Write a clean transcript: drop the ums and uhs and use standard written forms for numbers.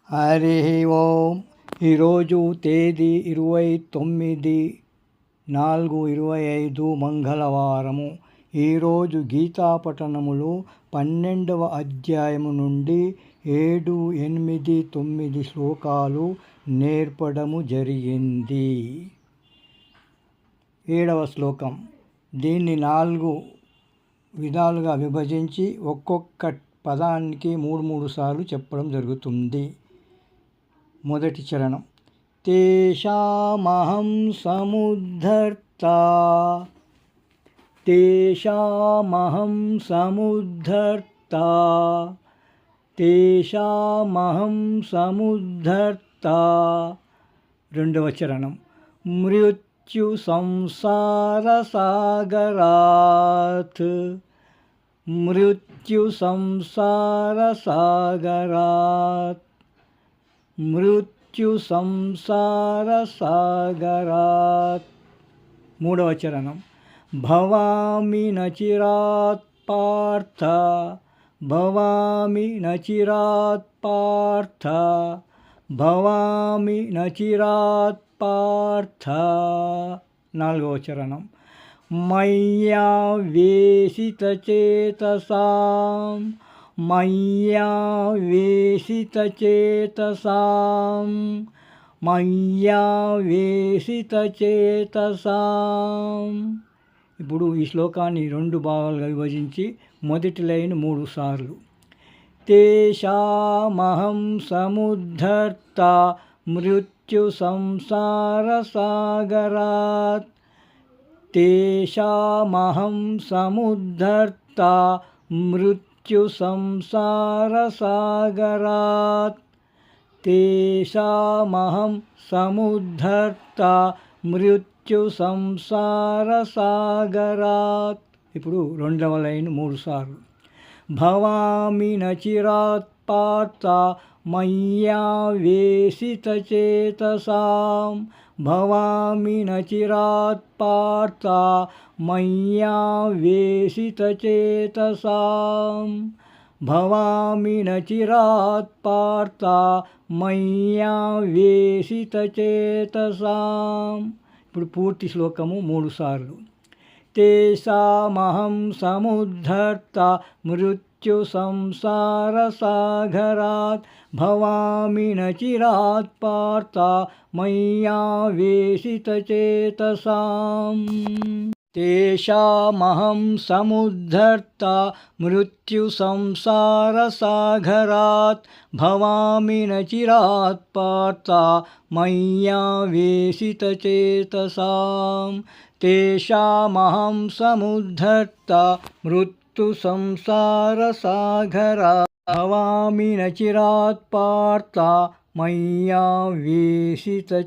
హరి ఓం. ఈరోజు తేదీ 29/4/25 మంగళవారము. ఈరోజు గీతాపఠనములు 12వ అధ్యాయము నుండి 7, 8, 9 శ్లోకాలు నేర్పడము జరిగింది. 7వ శ్లోకం. దీన్ని 4 విధాలుగా విభజించి ఒక్కొక్క పదానికి 3 సార్లు చెప్పడం జరుగుతుంది. మొదటి చరణం. తేషామహం సముద్ధర్తా, తేషామహం సముద్ధర్తా, తేషామహం సముద్ధర్తా. రెండవ చరణం. మృత్యు సంసార సాగరాత్, మృత్యు సంసార సాగరాత్, మృత్యు సంసార సాగరాత్. మూడవ చరణం. భవామి నచిరాత్ పార్థ, భవామి నచిరాత్ పార్థ, భవామి నచిరాత్ పార్థ. నాలుగవ చరణం. మయ్యా వేసితచేతసాం, మయ్యా వేసితచేతసాం, మయ్యా వేసితచేతసాం. ఇప్పుడు ఈ శ్లోకాన్ని 2 భాగాలుగా విభజించి మొదటి లైన్ 3 సార్లు. తేషామహం సముద్ధర్తా మృత్యు సంసార సాగరాత్, తేషామహం సముద్ధర్తా మృత్యు సంసార సాగరాత్, తేషామహం సముద్ధర్తా మృత్యు సంసార సాగరాత్. ఇప్పుడు రెండవ లైన్ 3 సార్లు. భవామి నచిరాత్ పార్థ మయ్యా వేసితచేతసాం, భవామి నచిరాత్ పార్థ మయ్యా వేసితచేతసాం, భవామి నచిరాత్ పార్థ మయ్యా వేసితచేతసాం. ఇప్పుడు పూర్తి శ్లోకము 3 సార్లు. తేషామహం సముద్ధర్తా మృత్యు సంసార సాగరాత్, భవామి నచిరాత్ పార్థ మయ్యా వేసితచేతసాం. తేషామహం సముద్ధర్తా మృత్యు సంసార సాగరాత్, భవామి నచిరాత్ పార్థ మయ్యా వేసితచేతసాం. తేషామహం సముద్ధర్తా మృత్యు సంసార సాగరాత్, భవామి నచిరాత్ పార్థ మయ్యా వేసితచేతసాం.